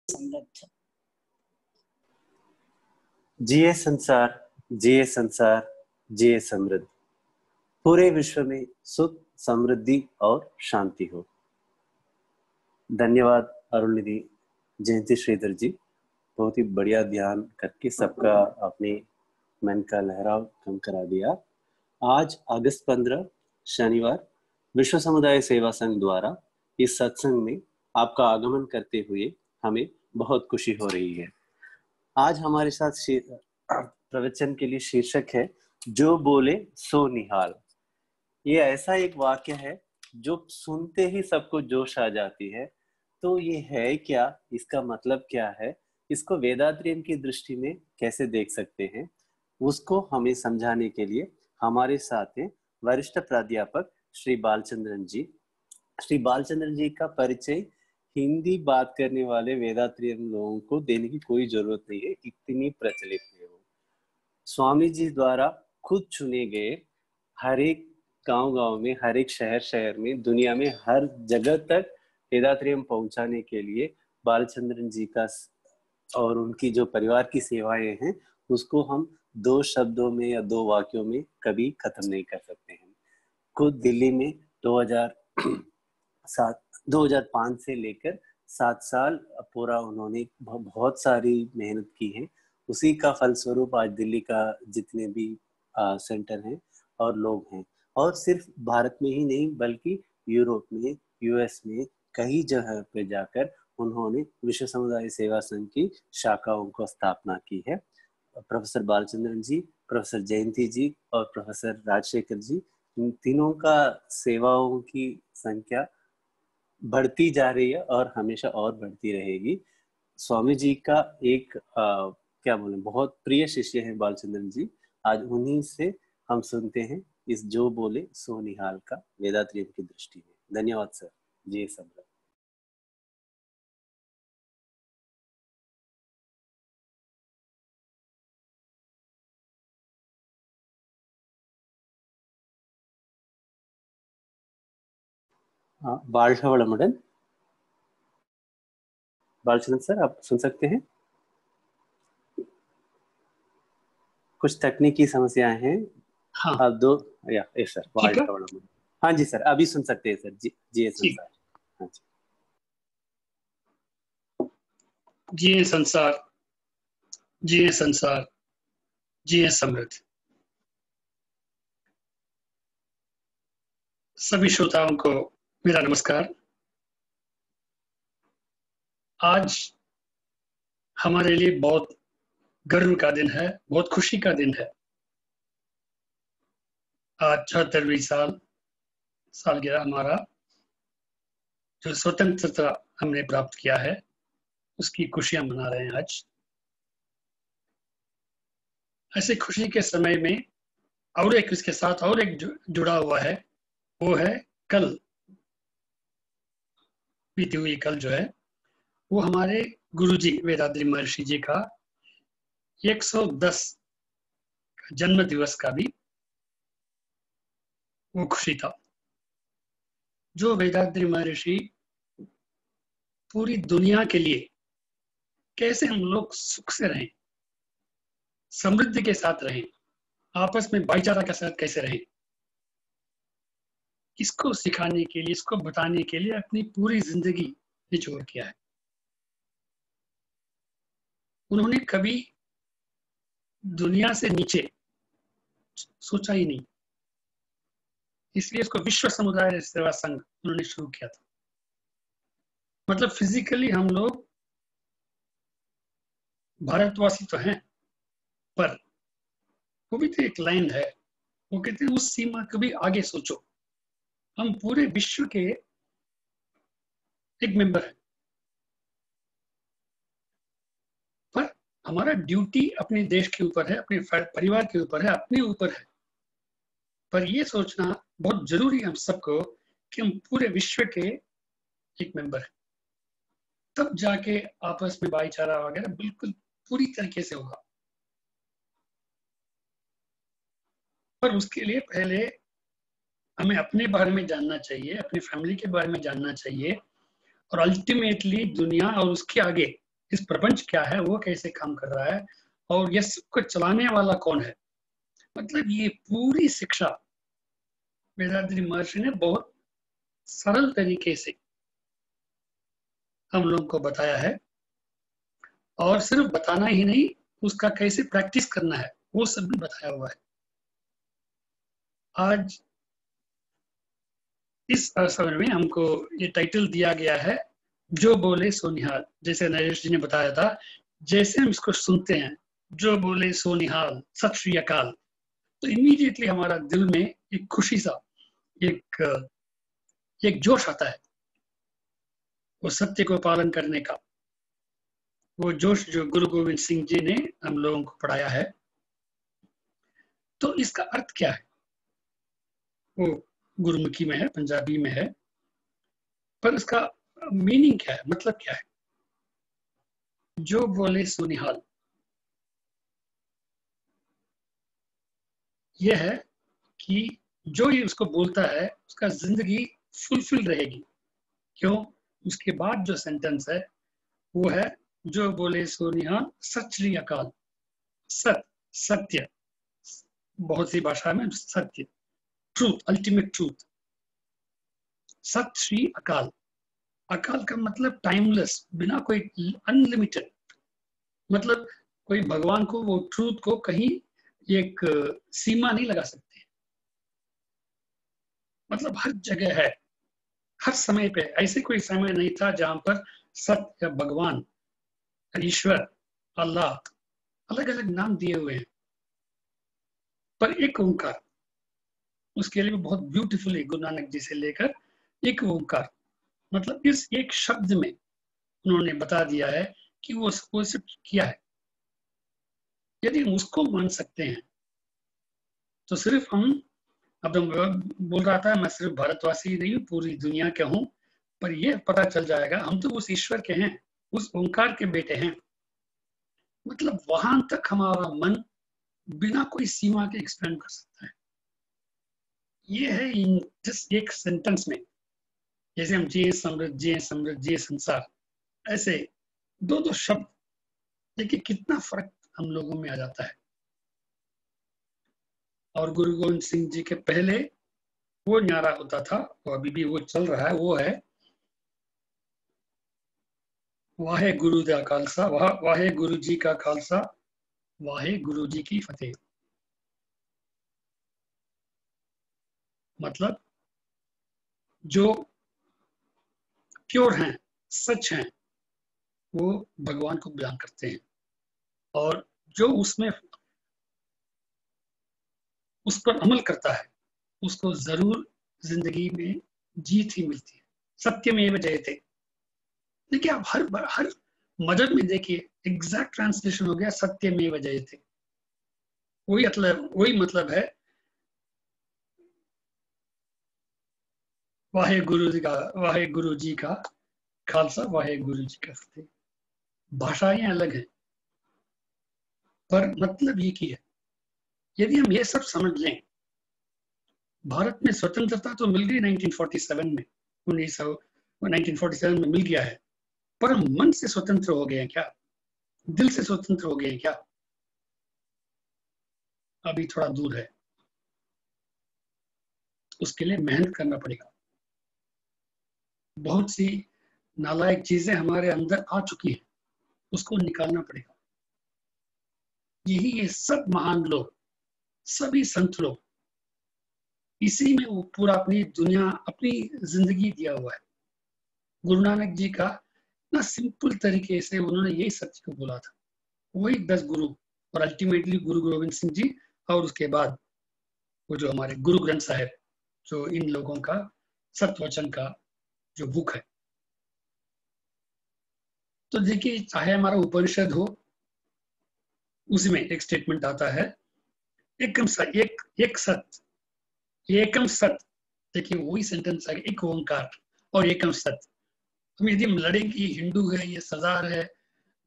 समृद्ध। जिए संसार, जिए संसार, जिए समृद्ध। पूरे विश्व में सुख, समृद्धि और शांति हो। धन्यवाद अरुण निधि जयंती श्रीधर जी, बहुत ही बढ़िया ध्यान करके सबका अपने मन का लहराव कम करा दिया। आज अगस्त 15 शनिवार विश्व समुदाय सेवा संघ द्वारा इस सत्संग में आपका आगमन करते हुए हमें बहुत खुशी हो रही है। आज हमारे साथ प्रवचन के लिए शीर्षक है जो बोले सो निहाल। ये ऐसा एक वाक्य है जो सुनते ही सबको जोश आ जाती है। तो ये है क्या, इसका मतलब क्या है, इसको वेदांतरियम की दृष्टि में कैसे देख सकते हैं, उसको हमें समझाने के लिए हमारे साथ हैं वरिष्ठ प्राध्यापक श्री बालचंद्रन जी। श्री बालचंद्रन जी का परिचय हिंदी बात करने वाले वेदांतरियम लोगों को देने की कोई जरूरत नहीं है, इतनी प्रचलित है वो। स्वामी जी द्वारा खुद चुने गए, हर एक गांव में, हर एक शहर में, दुनिया में हर जगह तक वेदांतरियम पहुंचाने के लिए बालचंद्रन जी का और उनकी जो परिवार की सेवाएं हैं उसको हम दो शब्दों में या दो वाक्यों में कभी खत्म नहीं कर सकते हैं। खुद दिल्ली में 2005 से लेकर 7 साल पूरा उन्होंने बहुत सारी मेहनत की है। उसी का फलस्वरूप आज दिल्ली का जितने भी सेंटर हैं और लोग हैं, और सिर्फ भारत में ही नहीं बल्कि यूरोप में, यूएस में कई जगह पे जाकर उन्होंने विश्व समुदाय सेवा संघ की शाखाओं को स्थापना की है। प्रोफेसर बालचंद्रन जी, प्रोफेसर जयंती जी और प्रोफेसर राजशेखर जी, इन तीनों का सेवाओं की संख्या बढ़ती जा रही है और हमेशा और बढ़ती रहेगी। स्वामी जी का एक क्या बोले बहुत प्रिय शिष्य है बालचंद्रन जी। आज उन्हीं से हम सुनते हैं इस जो बोले सो निहाल का वेदांतरियम की दृष्टि में। धन्यवाद सर जी। सब बालचंद्रन सर, आप सुन सकते हैं? कुछ तकनीकी समस्याएं हैं। हाँ, आप दो या सर ठीक है। हाँ जी सर, अभी सुन सकते हैं सर जी। जी संसार, हाँ जी। जिए संसार, जिए संसार, जिए समृद्ध। सभी श्रोताओं को मेरा नमस्कार। आज हमारे लिए बहुत गर्व का दिन है, बहुत खुशी का दिन है। आज 76वीं सालगिरह हमारा जो स्वतंत्रता हमने प्राप्त किया है उसकी खुशियां मना रहे हैं आज। ऐसे खुशी के समय में और एक इसके साथ और एक जुड़ा हुआ है, वो है कल, बीती हुई कल जो है वो हमारे गुरुजी वेदाद्रि महर्षि जी का 110 जन्म दिवस का भी वो खुशी था। जो वेदाद्रि महर्षि पूरी दुनिया के लिए कैसे हम लोग सुख से रहें, समृद्धि के साथ रहें, आपस में भाईचारा के साथ कैसे रहें, इसको सिखाने के लिए, इसको बताने के लिए अपनी पूरी जिंदगी निचोड़ किया है। उन्होंने कभी दुनिया से नीचे सोचा ही नहीं, इसलिए इसको विश्व समुदाय सेवा संघ उन्होंने शुरू किया था। मतलब फिजिकली हम लोग भारतवासी तो हैं, पर वो भी तो एक लाइन है, वो कहते हैं उस सीमा कभी आगे सोचो, हम पूरे विश्व के एक मेंबर है, पर हमारा ड्यूटी अपने देश के ऊपर है, अपने परिवार के ऊपर है, अपने ऊपर है। पर ये सोचना बहुत जरूरी है हम सबको कि हम पूरे विश्व के एक मेंबर है, तब जाके आपस में भाईचारा वगैरह बिल्कुल पूरी तरीके से होगा। पर उसके लिए पहले हमें अपने बारे में जानना चाहिए, अपनी फैमिली के बारे में जानना चाहिए, और अल्टीमेटली दुनिया और उसके आगे इस प्रपंच क्या है, वो कैसे काम कर रहा है, और ये सबको चलाने वाला कौन है। मतलब ये पूरी शिक्षा वेदाद्रि महर्षि ने बहुत सरल तरीके से हम लोगों को बताया है, और सिर्फ बताना ही नहीं, उसका कैसे प्रैक्टिस करना है वो सब भी बताया हुआ है। आज इस अवसर में हमको ये टाइटल दिया गया है, जो बोले सो निहाल। जैसे नरेश जी ने बताया था, जैसे हम इसको सुनते हैं, जो बोले सो निहाल, सत श्री अकाल, तो इमीडिएटली हमारा दिल में एक खुशी सा, एक जोश आता है वो सत्य को पालन करने का। वो जोश जो गुरु गोविंद सिंह जी ने हम लोगों को पढ़ाया है। तो इसका अर्थ क्या है, वो गुरुमुखी में है, पंजाबी में है, पर इसका मीनिंग क्या है, मतलब क्या है। जो बोले सो निहाल, यह है कि जो ये उसको बोलता है उसका जिंदगी फुलफिल रहेगी। क्यों? उसके बाद जो सेंटेंस है वो है, जो बोले सो निहाल, सत श्री अकाल। सत, सत्य, बहुत सी भाषा में सत्य, ट्रूथ, अल्टीमेट ट्रूथ। सत श्री अकाल, अकाल का मतलब टाइमलेस, बिना कोई, अनलिमिटेड, मतलब कोई भगवान को, वो ट्रूथ को कहीं एक सीमा नहीं लगा सकते। मतलब हर जगह है, हर समय पे। ऐसे कोई समय नहीं था जहां पर सत्य या भगवान, ईश्वर, अल्लाह, अलग अलग नाम दिए हुए हैं, पर एक ओंकार। उसके लिए बहुत ब्यूटीफुली गुरु नानक जी से लेकर एक ओंकार, मतलब इस एक शब्द में उन्होंने बता दिया है कि वो सिर्फ किया है। यदि हम उसको मान सकते हैं तो सिर्फ हम, अब बोल रहा था मैं सिर्फ भारतवासी नहीं हूँ, पूरी दुनिया के हूँ, पर यह पता चल जाएगा हम तो उस ईश्वर के हैं, उस ओंकार के बेटे हैं। मतलब वहां तक हमारा मन बिना कोई सीमा के एक्सपेंड कर सकता है। ये है इन जिस एक सेंटेंस में, जैसे हम जिए समृद्ध, जिए समृद्ध, जिए संसार, ऐसे दो दो शब्द, देखिए कितना फर्क हम लोगों में आ जाता है। और गुरु गोविंद सिंह जी के पहले वो नारा होता था, वो अभी भी वो चल रहा है, वो है, वाहे गुरु दा खालसा, वाहे गुरु जी का खालसा, वाहे गुरु जी की फतेह। मतलब जो प्योर हैं, सच हैं, वो भगवान को बयान करते हैं, और जो उसमें उस पर अमल करता है उसको जरूर जिंदगी में जीत ही मिलती है। सत्यमेव जयते। देखिए आप हर मदद में देखिए, एग्जैक्ट ट्रांसलेशन हो गया सत्यमेव जयते। वही मतलब है, वाहे गुरु जी का खालसा, वाहे गुरु जी का फतेह। भाषाएं अलग हैं पर मतलब एक ही है। यदि हम ये सब समझ लें, भारत में स्वतंत्रता तो मिल गई 1947 में, 1947 में मिल गया है, पर हम मन से स्वतंत्र हो गए हैं क्या? दिल से स्वतंत्र हो गए हैं क्या? अभी थोड़ा दूर है, उसके लिए मेहनत करना पड़ेगा। बहुत सी नालायक चीजें हमारे अंदर आ चुकी हैं, उसको निकालना पड़ेगा। यही ये सब महान लोग, सभी संत लोग, इसी में वो पूरा अपनी दुनिया, अपनी जिंदगी दिया हुआ है। गुरु नानक जी का ना सिंपल तरीके से उन्होंने यही सत्य को बोला था। वही 10 गुरु, और अल्टीमेटली गुरु गोविंद सिंह जी, और उसके बाद वो जो हमारे गुरु ग्रंथ साहिब, जो इन लोगों का सत्य वचन का जो बुक है। तो देखिए, चाहे हमारा उपनिषद हो, उसमें एक स्टेटमेंट आता है, एकम सत्य, एक सत्य, एकम सत्य। देखिए वही सेंटेंस है, एक ओंकार और एकम सत्य। हम यदि हम लड़ेंगे, हिंदू है, ये सरदार है,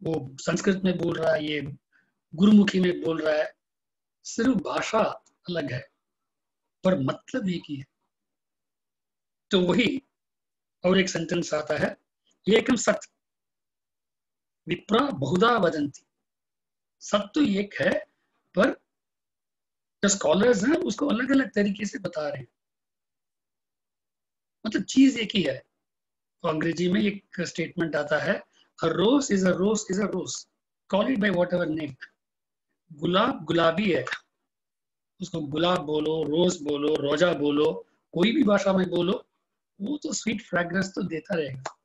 वो संस्कृत में बोल रहा है, ये गुरुमुखी में बोल रहा है, सिर्फ भाषा अलग है पर मतलब एक ही है। तो वही, और एक सेंटेंस आता है, एकम सत्य, विप्रा बहुधा वदंती, सब तो एक है, पर जो स्कॉलर्स हैं उसको अलग अलग तरीके से बता रहे हैं। मतलब चीज एक ही है। तो अंग्रेजी में एक स्टेटमेंट आता है, a rose is a rose is a rose, call it by whatever name. गुलाब गुलाबी है, उसको गुलाब बोलो, रोज बोलो, रोजा बोलो, कोई भी भाषा में बोलो, वो तो स्वीट फ्रेग्रेंस तो देता रहेगा।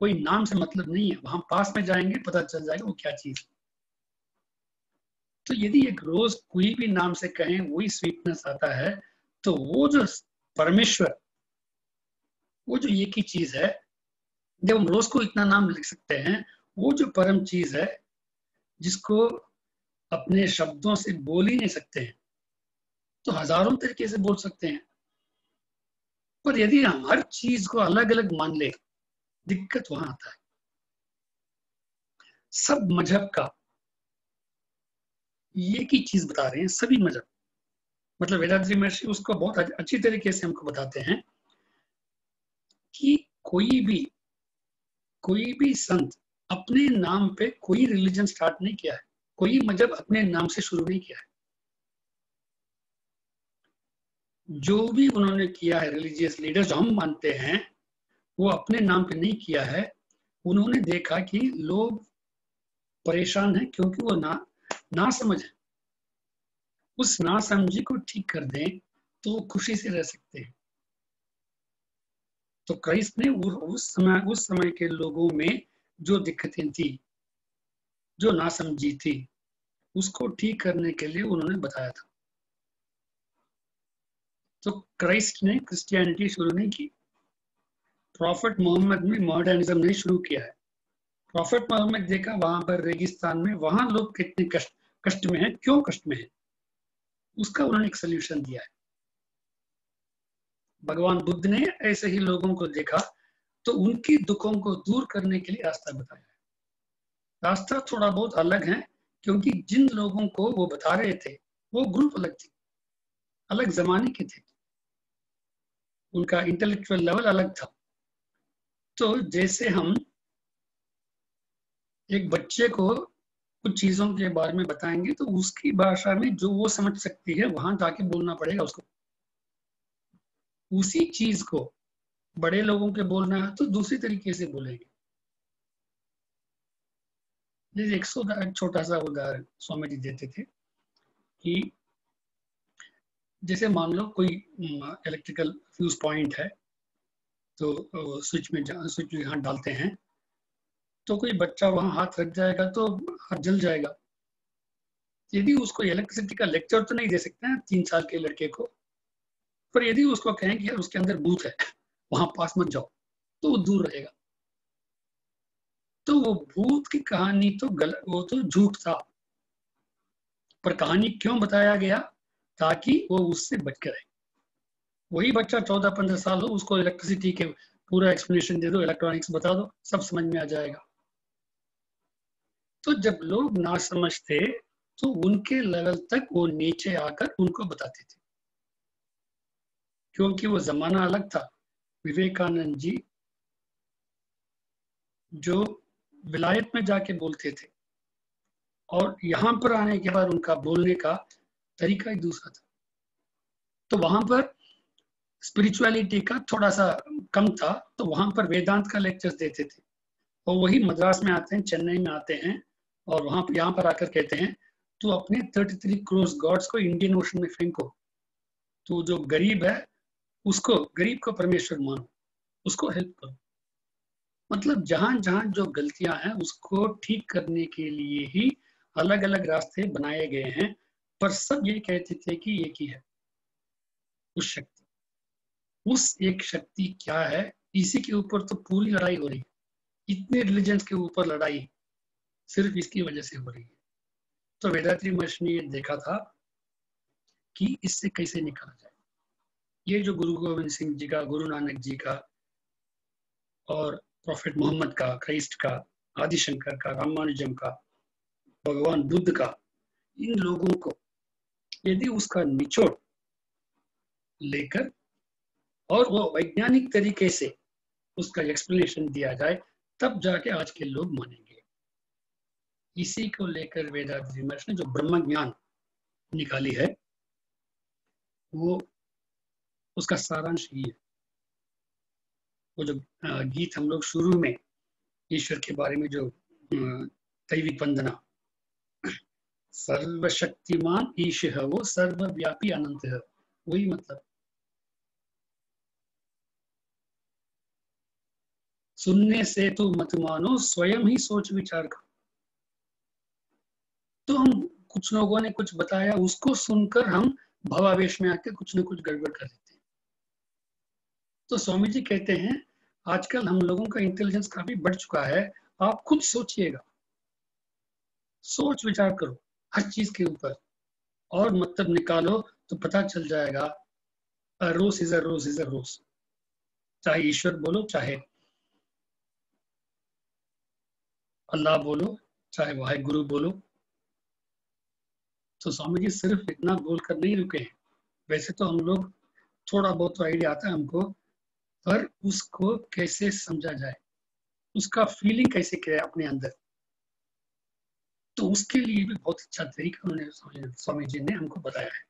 कोई नाम से मतलब नहीं है, वहां पास में जाएंगे पता चल जाएगा वो क्या चीज। तो यदि एक रोज कोई भी नाम से कहें वही स्वीटनेस आता है, तो वो जो परमेश्वर, वो जो एक ही चीज है, जब हम रोज को इतना नाम लिख सकते हैं, वो जो परम चीज है जिसको अपने शब्दों से बोल ही नहीं सकते हैं, तो हजारों तरीके से बोल सकते हैं। पर यदि हम हर चीज को अलग अलग मान ले, दिक्कत वहां आता है। सब मजहब का एक ही चीज बता रहे हैं, सभी मजहब। मतलब वेदांती महर्षि उसको बहुत अच्छी तरीके से हमको बताते हैं कि कोई भी संत अपने नाम पे कोई रिलीजन स्टार्ट नहीं किया है, कोई मजहब अपने नाम से शुरू नहीं किया है। जो भी उन्होंने किया है, रिलीजियस लीडर जो हम मानते हैं, वो अपने नाम पे नहीं किया है। उन्होंने देखा कि लोग परेशान हैं क्योंकि वो ना समझ है। उस ना समझी को ठीक कर दें तो वो खुशी से रह सकते हैं। तो क्राइस्ट ने उस समय के लोगों में जो दिक्कतें थी, जो नासमझी थी, उसको ठीक करने के लिए उन्होंने बताया था। तो क्राइस्ट ने क्रिश्चियनिटी शुरू नहीं की, प्रॉफिट मोहम्मद ने मॉडर्निज्म नहीं शुरू किया है। प्रॉफिट मोहम्मद देखा वहां पर रेगिस्तान में, वहां लोग कितने कष्ट में हैं, क्यों कष्ट में हैं, उसका उन्होंने एक सोल्यूशन दिया है। भगवान बुद्ध ने ऐसे ही लोगों को देखा तो उनकी दुखों को दूर करने के लिए रास्ता बताया है। रास्ता थोड़ा बहुत अलग है, क्योंकि जिन लोगों को वो बता रहे थे वो ग्रुप अलग थी, अलग जमाने के थे, उनका इंटेलेक्चुअल लेवल अलग था। तो जैसे हम एक बच्चे को कुछ चीजों के बारे में बताएंगे तो उसकी भाषा में जो वो समझ सकती है वहां जाके बोलना पड़ेगा उसको। उसी चीज को बड़े लोगों के बोलना है तो दूसरी तरीके से बोलेंगे। जैसे एक छोटा सा उदाहरण स्वामी जी देते थे कि जैसे मान लो कोई इलेक्ट्रिकल फ्यूज पॉइंट है, तो स्विच में हाथ डालते हैं, तो कोई बच्चा वहां हाथ रख जाएगा तो हाथ जल जाएगा। यदि उसको इलेक्ट्रिसिटी का लेक्चर तो नहीं दे सकते हैं 3 साल के लड़के को, पर यदि उसको कहें कि यार उसके अंदर भूत है, वहां पास मत जाओ, तो वो दूर रहेगा। तो वो भूत की कहानी तो वो तो झूठ था, पर कहानी क्यों बताया गया, ताकि वो उससे बच के रहे। वही बच्चा 14-15 साल हो, उसको इलेक्ट्रिसिटी के पूरा एक्सप्लेनेशन दे दो, इलेक्ट्रॉनिक्स बता दो, सब समझ में आ जाएगा। तो जब लोग ना समझते तो उनके लेवल तक वो नीचे आकर उनको बताते थे, क्योंकि वो जमाना अलग था। विवेकानंद जी जो विलायत में जाके बोलते थे और यहाँ पर आने के बाद उनका बोलने का तरीका ही दूसरा था। तो वहां पर स्पिरिचुअलिटी का थोड़ा सा कम था, तो वहां पर वेदांत का लेक्चर्स देते थे। और वही मद्रास में आते हैं, चेन्नई में आते हैं, और वहां पर यहाँ पर आकर कहते हैं तो अपने 33 करोड़ गॉड्स को इंडियन ओशन में फेंको, तो जो गरीब है उसको, गरीब को परमेश्वर मानो, उसको हेल्प करो। मतलब जहां जहां जो गलतियां हैं उसको ठीक करने के लिए ही अलग अलग रास्ते बनाए गए हैं, पर सब ये कहते थे कि एक ही है, उस शक्ति, उस एक शक्ति क्या है, इसी के ऊपर तो पूरी लड़ाई हो रही है। इतने रिलीजन के ऊपर लड़ाई सिर्फ इसकी वजह से हो रही है। तो वेदांती महर्षि ने ये देखा था कि इससे कैसे निकला जाए। ये जो गुरु गोविंद सिंह जी का, गुरु नानक जी का, और प्रॉफिट मोहम्मद का, क्राइस्ट का, आदिशंकर का, रामानुजम का, भगवान बुद्ध का, इन लोगों को यदि उसका निचोड़ लेकर और वो वैज्ञानिक तरीके से उसका एक्सप्लेनेशन दिया जाए, तब जाके आज के लोग मानेंगे। इसी को लेकर वेदांत विमर्श ने जो ब्रह्म ज्ञान निकाली है, वो उसका सारांश ये है। वो जो गीत हम लोग शुरू में ईश्वर के बारे में जो दैविक वंदना, सर्वशक्तिमान ईश है, वो सर्वव्यापी अनंत है, वही मतलब। सुनने से तो मत मानो, स्वयं ही सोच विचार करो। तो हम कुछ लोगों ने कुछ बताया, उसको सुनकर हम भावावेश में आके कुछ न कुछ गड़बड़ कर देते हैं। तो स्वामी जी कहते हैं आजकल हम लोगों का इंटेलिजेंस काफी बढ़ चुका है, आप खुद सोचिएगा, सोच विचार करो हर चीज के ऊपर और मतलब निकालो तो पता चल जाएगा। रोज is a rose is a रोज, चाहे ईश्वर बोलो, चाहे अल्लाह बोलो, चाहे वाहे गुरु बोलो। तो स्वामी जी सिर्फ इतना बोलकर नहीं रुके हैं। वैसे तो हम लोग थोड़ा बहुत आइडिया आता है हमको, पर उसको कैसे समझा जाए, उसका फीलिंग कैसे करे अपने अंदर, तो उसके लिए भी बहुत अच्छा तरीका उन्होंने स्वामी जी ने हमको बताया है।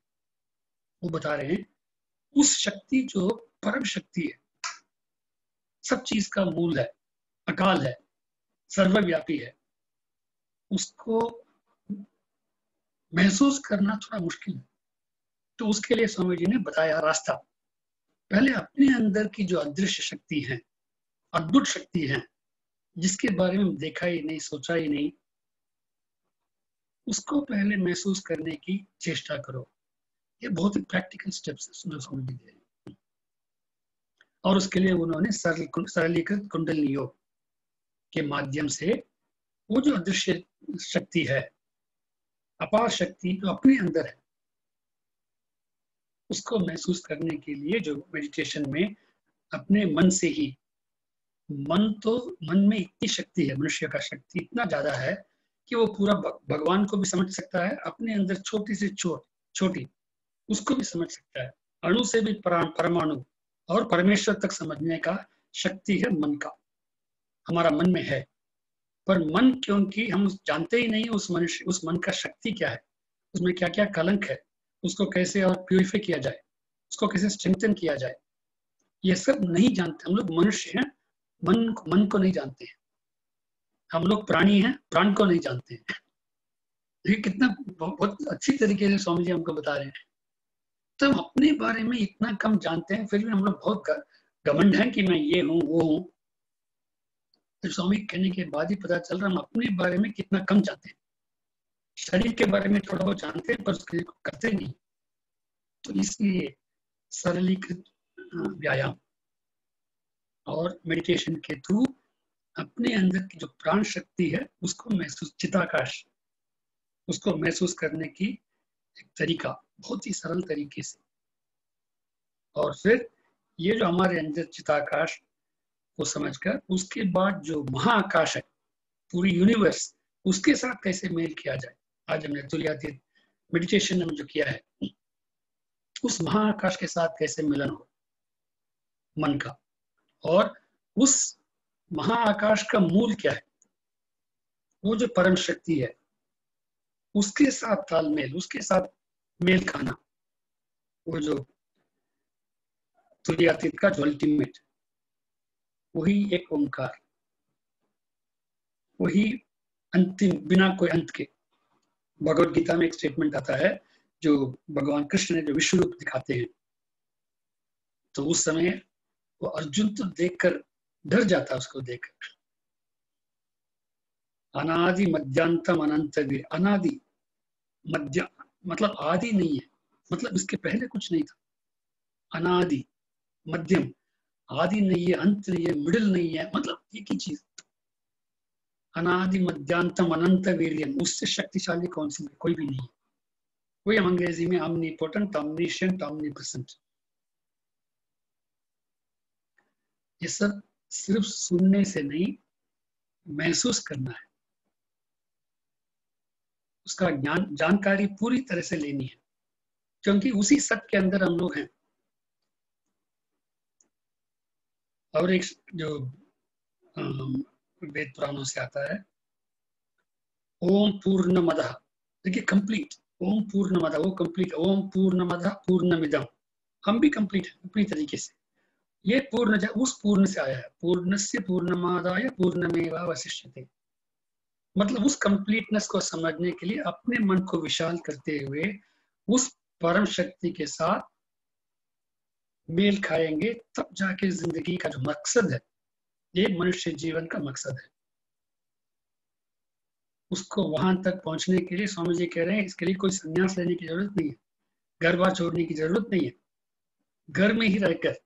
वो बता रहे हैं उस शक्ति जो परम शक्ति है, सब चीज का मूल है, अकाल है, सर्वव्यापी है, उसको महसूस करना थोड़ा मुश्किल है। तो उसके लिए स्वामी जी ने बताया रास्ता। पहले अपने अंदर की जो अदृश्य शक्ति है, अद्भुत शक्ति है, जिसके बारे में देखा ही नहीं, सोचा ही नहीं, उसको पहले महसूस करने की चेष्टा करो। ये बहुत ही प्रैक्टिकल स्टेप्स स्वामी जी दे। और उसके लिए उन्होंने सरलीकृत कुंडली योग के माध्यम से वो जो अदृश्य शक्ति है, अपार शक्ति जो अपने अंदर है, उसको महसूस करने के लिए जो मेडिटेशन में अपने मन से ही, मन में इतनी शक्ति है, मनुष्य का शक्ति इतना ज्यादा है कि वो पूरा भगवान को भी समझ सकता है, अपने अंदर छोटी से छोटी उसको भी समझ सकता है, अणु से भी परमाणु और परमेश्वर तक समझने का शक्ति है मन का, हमारा मन में है। पर मन, क्योंकि हम जानते ही नहीं उस मन का शक्ति क्या है, उसमें क्या क्या कलंक है, उसको कैसे और प्यूरिफाई किया जाए, उसको कैसे स्ट्रेंथन किया जाए, ये सब नहीं जानते। हम लोग मनुष्य हैं, मन को नहीं जानते हैं। हम लोग प्राणी हैं, प्राण को नहीं जानते हैं। ये कितना बहुत अच्छी तरीके से स्वामी जी हमको बता रहे हैं। तो हम अपने बारे में इतना कम जानते हैं, फिर भी हम लोग बहुत घमंड हैं कि मैं ये हूँ वो हूँ। फिर स्वामी कहने के बाद ही पता चल रहा हम अपने बारे में कितना कम जानते हैं। शरीर के बारे में थोड़ा बहुत जानते हैं, पर उसके लिए करते नहीं। तो इसलिए सरलीकृत व्यायाम और मेडिटेशन के थ्रू अपने अंदर की जो प्राण शक्ति है उसको महसूस, चिताकाश, उसको महसूस करने की एक तरीका, बहुत ही सरल तरीके से। और फिर ये जो हमारे अंदर चिताकाश को समझकर उसके बाद जो महाआकाश है, पूरी यूनिवर्स, उसके साथ कैसे मेल किया जाए। आज हमने तुल्यातीत मेडिटेशन में जो किया है, उस महाआकाश के साथ कैसे मिलन हो मन का, और उस महाआकाश का मूल क्या है, वो जो परम शक्ति है, उसके साथ तालमेल, उसके साथ मेल खाना, वो जो तुल्यातीत का जो अल्टीमेट, वही एक ओंकार, वही अंतिम, बिना कोई अंत के। भगवत गीता में एक स्टेटमेंट आता है जो भगवान कृष्ण ने जो विश्व रूप दिखाते हैं, तो उस समय वो अर्जुन तो देखकर डर जाता, उसको देखकर। अनादि मध्यांतम अनंत, अनादि मध्य मतलब आदि नहीं है, मतलब इसके पहले कुछ नहीं था। अनादि, मध्यम, आदि नहीं है, अंत नहीं है, मिडिल नहीं है, मतलब एक ही चीज। अनादि मध्यांतम अनंत वीर्यम, उससे शक्तिशाली कौन सी, कोई भी नहीं है। वही हम अंग्रेजी में omnipotent, omniscient, omnipresent। ये सब सिर्फ सुनने से नहीं, महसूस करना है, उसका ज्ञान, जानकारी पूरी तरह से लेनी है, क्योंकि उसी सब के अंदर हम लोग हैं। और एक जो वेद पुराणों से आता है। ओम पूर्णमदः, देखिए कंप्लीट, ओम पूर्णमदः, वो कंप्लीट, ओम पूर्णमदः पूर्णमिदम्, हम भी कंप्लीट है अपनी तरीके से। ये पूर्ण उस पूर्ण से आया है, पूर्णस्य पूर्णमादाय पूर्णमेवावशिष्यते, मतलब उस कंप्लीटनेस को समझने के लिए अपने मन को विशाल करते हुए उस परम शक्ति के साथ मेल खाएंगे, तब जाके जिंदगी का जो मकसद है, ये मनुष्य जीवन का मकसद है, उसको वहां तक पहुंचने के लिए स्वामी जी कह रहे हैं इसके लिए कोई संन्यास लेने की जरूरत नहीं है, घर बार छोड़ने की जरूरत नहीं है। घर में ही रहकर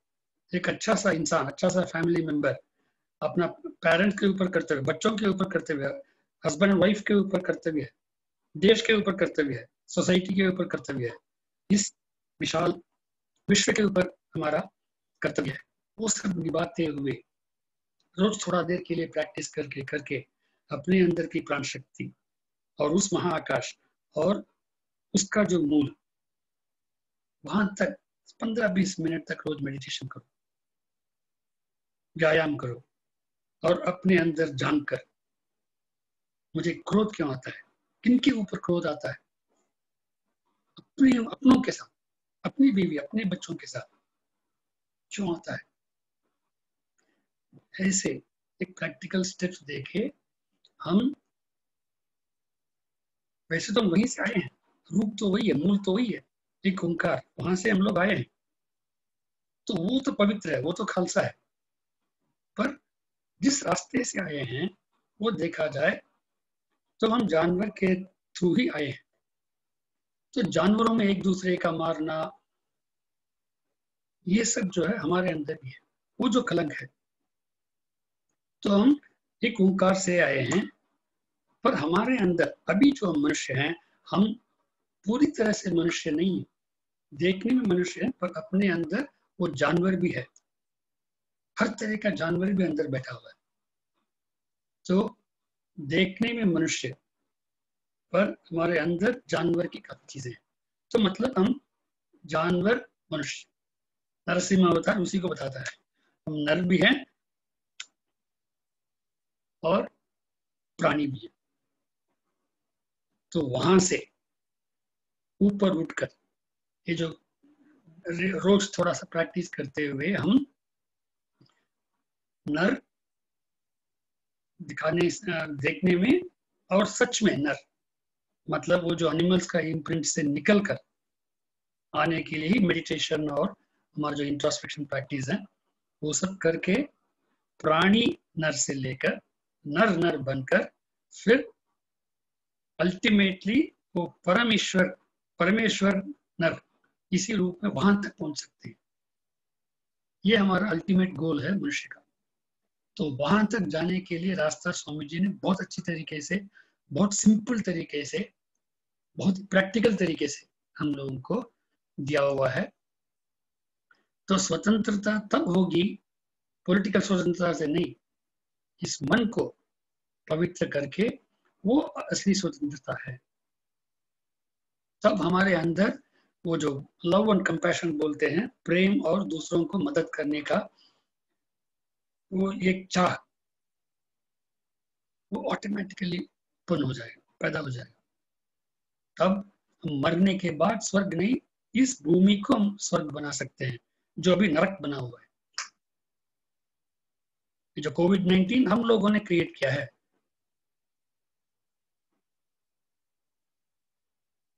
एक अच्छा सा इंसान, अच्छा सा फैमिली मेंबर अपना पेरेंट्स के ऊपर कर्तव्य, बच्चों के ऊपर कर्तव्य, हस्बैंड वाइफ के ऊपर कर्तव्य है, देश के ऊपर कर्तव्य है, सोसाइटी के ऊपर कर्तव्य है, इस विशाल विश्व के ऊपर हमारा कर्तव्य है। वो सब निभाते हुए रोज थोड़ा देर के लिए प्रैक्टिस करके करके अपने अंदर की प्राण शक्ति और उस महाआकाश और उसका जो मूल, वहां तक 15-20 मिनट तक रोज मेडिटेशन करो, व्यायाम करो, और अपने अंदर जानकर मुझे क्रोध क्यों आता है, किनके ऊपर क्रोध आता है, अपनों के साथ, अपनी बीवी, अपने बच्चों के साथ क्यों आता है, ऐसे एक प्रैक्टिकल स्टेप्स देखे हम। वैसे तो हम वहीं से आए हैं, रूप तो वही है, मूल तो वही है, एक ओंकार, वहां से हम लोग आए हैं, तो वो तो पवित्र है, वो तो खालसा है। पर जिस रास्ते से आए हैं वो देखा जाए तो हम जानवर के थ्रू ही आए हैं, तो जानवरों में एक दूसरे का मारना, ये सब जो है हमारे अंदर भी है, वो जो कलंक है। तो हम एक ओंकार से आए हैं, पर हमारे अंदर अभी जो हम मनुष्य हैं, हम पूरी तरह से मनुष्य नहीं है, देखने में मनुष्य है पर अपने अंदर वो जानवर भी है, हर तरह का जानवर भी अंदर बैठा हुआ है। तो देखने में मनुष्य पर हमारे अंदर जानवर की काफी चीजें हैं, तो मतलब हम जानवर मनुष्य, नरसिंह अवतार उसी को बताता है, हम नर भी हैं और प्राणी भी है। तो वहां से ऊपर उठकर ये जो रोज थोड़ा सा प्रैक्टिस करते हुए हम नर देखने में और सच में नर, मतलब वो जो एनिमल्स का इम्प्रिंट से निकल कर आने के लिए मेडिटेशन और हमारा जो इंट्रोस्पेक्शन प्रैक्टिस है वो सब करके प्राणी नर से लेकर नर नर बनकर फिर अल्टीमेटली वो परमेश्वर नर इसी रूप में वहां तक पहुंच सकते हैं। ये हमारा अल्टीमेट गोल है मनुष्य का। तो वहां तक जाने के लिए रास्ता स्वामी जी ने बहुत अच्छी तरीके से, बहुत सिंपल तरीके से, बहुत प्रैक्टिकल तरीके से हम लोगों को दिया हुआ है। तो स्वतंत्रता तब होगी पॉलिटिकल स्वतंत्रता से नहीं, इस मन को पवित्र करके वो असली स्वतंत्रता है। तब हमारे अंदर वो जो लव एंड कंपैशन बोलते हैं, प्रेम और दूसरों को मदद करने का वो एक चाह, वो ऑटोमेटिकली उत्पन्न हो जाएगा, पैदा हो जाएगा। तब हम मरने के बाद स्वर्ग नहीं, इस भूमि को हम स्वर्ग बना सकते हैं जो अभी नरक बना हुआ है। जो कोविड-19 हम लोगों ने क्रिएट किया है,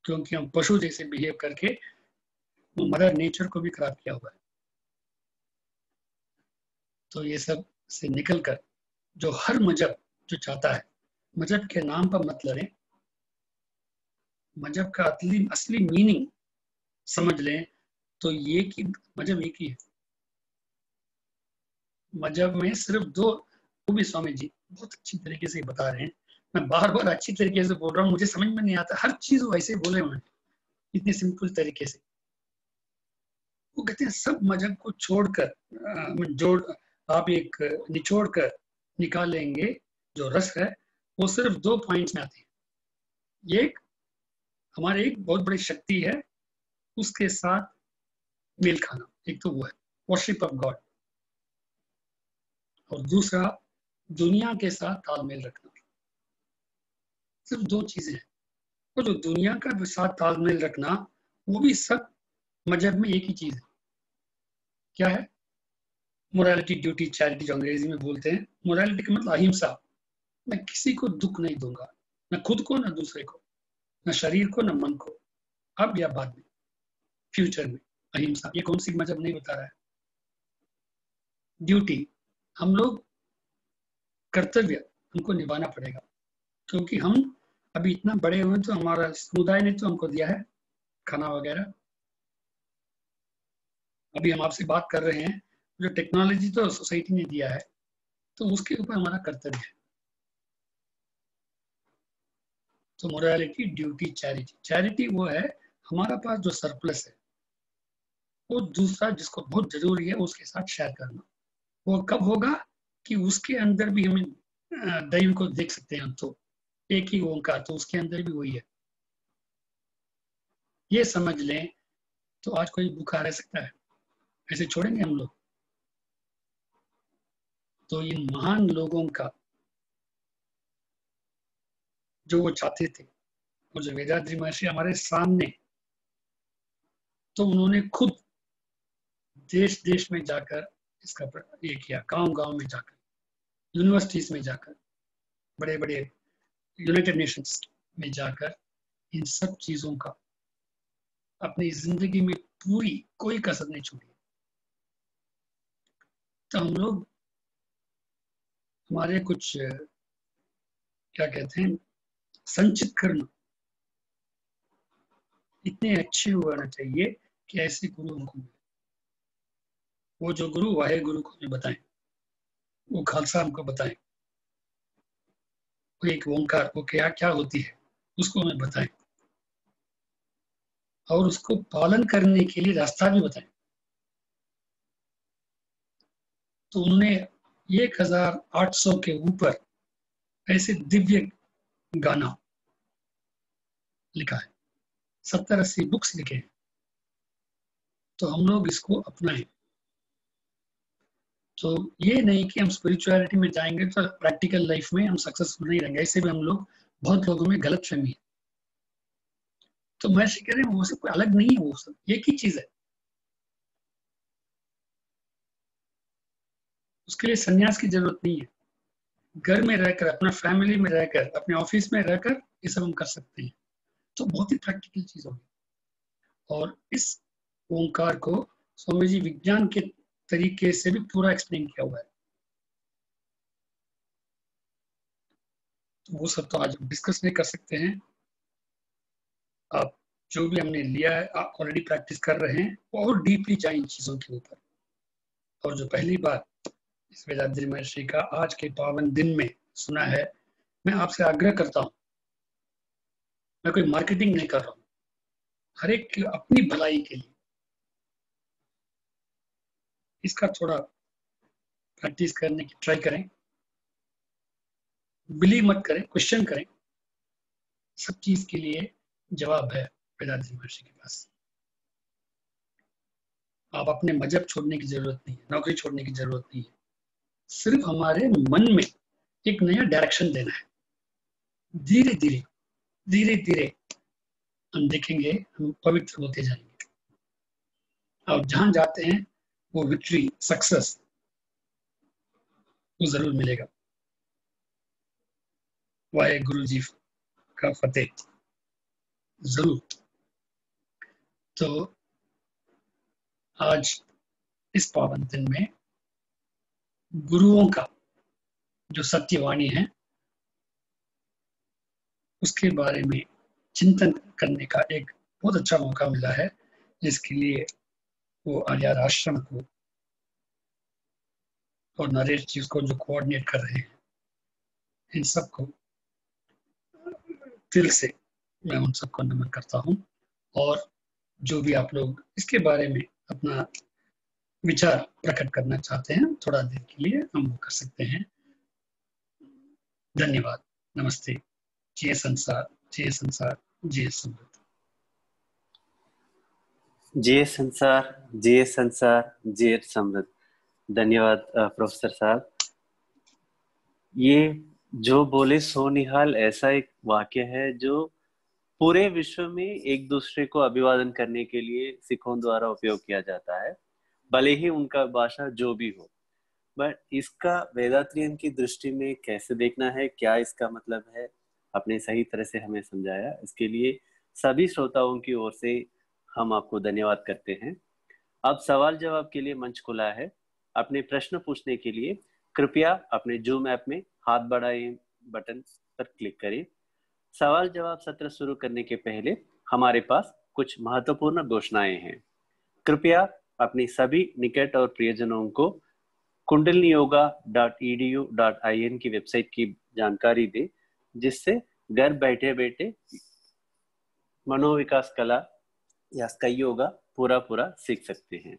क्योंकि हम पशु जैसे बिहेव करके मदर नेचर को भी खराब किया हुआ है। तो ये सब से निकलकर जो हर मजहब जो चाहता है, मजहब के नाम पर मत लड़ें, मजहब का असली मीनिंग समझ लें, तो ये कि मजहब एक ही है। मजहब में सिर्फ दो, वो भी स्वामी जी बहुत अच्छी तरीके से बता रहे हैं, मैं बार बार अच्छी तरीके से बोल रहा हूँ, मुझे समझ में नहीं आता, हर चीज वैसे बोले हुए हैं इतनी सिंपल तरीके से। वो कहते हैं सब मजहब को छोड़कर जोड़ आप एक निचोड़ कर निकालेंगे, जो रस है वो सिर्फ 2 पॉइंट्स में आती है। एक हमारी एक बहुत बड़ी शक्ति है, उसके साथ मेल खाना, एक तो वो है वर्शिप ऑफ गॉड, और दूसरा दुनिया के साथ तालमेल रखना। सिर्फ दो चीजें हैं। और जो दुनिया का साथ तालमेल रखना, वो भी सब मजहब में एक ही चीज है। क्या है? मोरालिटी, ड्यूटी, चैरिटी जो अंग्रेजी में बोलते हैं। मोरालिटी का मतलब अहिंसा। मैं किसी को दुख नहीं दूंगा, न खुद को न दूसरे को, न शरीर को न मन को, अब या बाद में, फ्यूचर में। अहिंसा, ये कौन सी मजहब नहीं बता रहा है। ड्यूटी, हम लोग कर्तव्य हमको निभाना पड़ेगा, क्योंकि हम अभी इतना बड़े हुए तो हमारा समुदाय ने तो हमको दिया है खाना वगैरह। अभी हम आपसे बात कर रहे हैं, जो टेक्नोलॉजी तो सोसाइटी ने दिया है, तो उसके ऊपर हमारा कर्तव्य है। तो मोरालिटी, ड्यूटी, चैरिटी। चैरिटी वो है हमारा पास जो सरप्लस है, वो दूसरा जिसको बहुत जरूरी है उसके साथ शेयर करना। वो कब होगा कि उसके अंदर भी हमें दैव को देख सकते हैं हम। तो एक ही ओंकार, तो उसके अंदर भी वही है। ये समझ लें तो आज कोई भूखा रह सकता है? ऐसे छोड़ेंगे हम लोग? तो इन महान लोगों का जो वो चाहते थे, और जो वेदाद्री महर्षि हमारे सामने, तो उन्होंने खुद देश देश में जाकर इसका ये किया, गांव गांव में जाकर, यूनिवर्सिटीज में जाकर, बड़े बड़े यूनाइटेड नेशंस में जाकर इन सब चीजों का अपनी जिंदगी में पूरी कोई कसर नहीं छोड़ी। तो हम लोग, हमारे कुछ क्या कहते हैं, संचित कर्म इतने अच्छे होना चाहिए कि ऐसे गुरु हमको मिले। वो जो गुरु वाहे गुरु को हमें बताएं, वो खालसा हमको बताएं, वो एक ओंकार वो क्या क्या होती है उसको हमें बताएं, और उसको पालन करने के लिए रास्ता भी बताएं। तो उन्होंने 1800 के ऊपर ऐसे दिव्य गाना लिखा है, 70-80 बुक्स लिखे हैं। तो हम लोग इसको अपनाएं। तो ये नहीं कि हम स्पिरिचुअलिटी में जाएंगे तो प्रैक्टिकल लाइफ में हम सक्सेसफुल नहीं रहेंगे। ऐसे भी हम लोग, बहुत लोगों में गलत फहमी है। तो महर्षि कह रहे हैं वो सब कोई अलग नहीं है, वो सब एक ही चीज है। उसके लिए सन्यास की जरूरत नहीं है। घर में रहकर, अपना फैमिली में रहकर, अपने ऑफिस में रहकर ये सब हम कर सकते हैं। तो बहुत ही प्रैक्टिकल चीज होगी। और इस ओंकार को स्वामी जी विज्ञान के तरीके से भी पूरा एक्सप्लेन किया हुआ है। तो वो सब तो आज हम डिस्कस नहीं कर सकते हैं। आप जो भी हमने लिया है, आप ऑलरेडी प्रैक्टिस कर रहे हैं, और डीपली जाए इन चीजों के ऊपर। और जो पहली बार इस वेदांत महर्षि का आज के पावन दिन में सुना है, मैं आपसे आग्रह करता हूँ, मैं कोई मार्केटिंग नहीं कर रहा हूँ, हर एक की अपनी भलाई के लिए इसका थोड़ा प्रैक्टिस करने की ट्राई करें। बिलीव मत करें, क्वेश्चन करें। सब चीज के लिए जवाब है वेदांत महर्षि के पास। आप अपने मजहब छोड़ने की जरूरत नहीं है, नौकरी छोड़ने की जरूरत नहीं है। सिर्फ हमारे मन में एक नया डायरेक्शन देना है। धीरे धीरे धीरे धीरे हम देखेंगे, हम पवित्र होते जाएंगे, और जहां जाते हैं वो विक्ट्री, सक्सेस वो जरूर मिलेगा। वाहे गुरु जी का फतेह जरूर। तो आज इस पावन दिन में गुरुओं का जो सत्यवाणी है उसके बारे में चिंतन करने का एक बहुत अच्छा मौका मिला है, जिसके लिए वो आर्यार आश्रम को और नरेश जी को जो कोऑर्डिनेट कर रहे हैं, इन सबको दिल से मैं उन सबको नमन करता हूँ। और जो भी आप लोग इसके बारे में अपना विचार प्रकट करना चाहते हैं, थोड़ा देर के लिए हम वो कर सकते हैं। धन्यवाद। नमस्ते। जय संसार, जय संसार, जय समृद्ध। जय संसार, जय संसार, जय समृद्ध। धन्यवाद प्रोफेसर साहब। ये जो बोले सो निहाल ऐसा एक वाक्य है जो पूरे विश्व में एक दूसरे को अभिवादन करने के लिए सिखों द्वारा उपयोग किया जाता है, भले ही उनका भाषा जो भी हो। बट इसका वेदात्रियन की दृष्टि में कैसे देखना है, क्या इसका मतलब है, आपने सही तरह से हमें समझाया। इसके लिए सभी श्रोताओं की ओर से हम आपको धन्यवाद करते हैं। अब सवाल जवाब के लिए मंच खुला है। अपने प्रश्न पूछने के लिए कृपया अपने जूम ऐप में हाथ बढ़ाएं बटन पर क्लिक करें। सवाल जवाब सत्र शुरू करने के पहले हमारे पास कुछ महत्वपूर्ण घोषणाएं हैं। कृपया अपनी सभी निकट और प्रियजनों को kundaliniyoga.edu.in की वेबसाइट की जानकारी दें, जिससे घर बैठे बैठे मनोविकास कला या स्काई योगा पूरा सीख सकते हैं।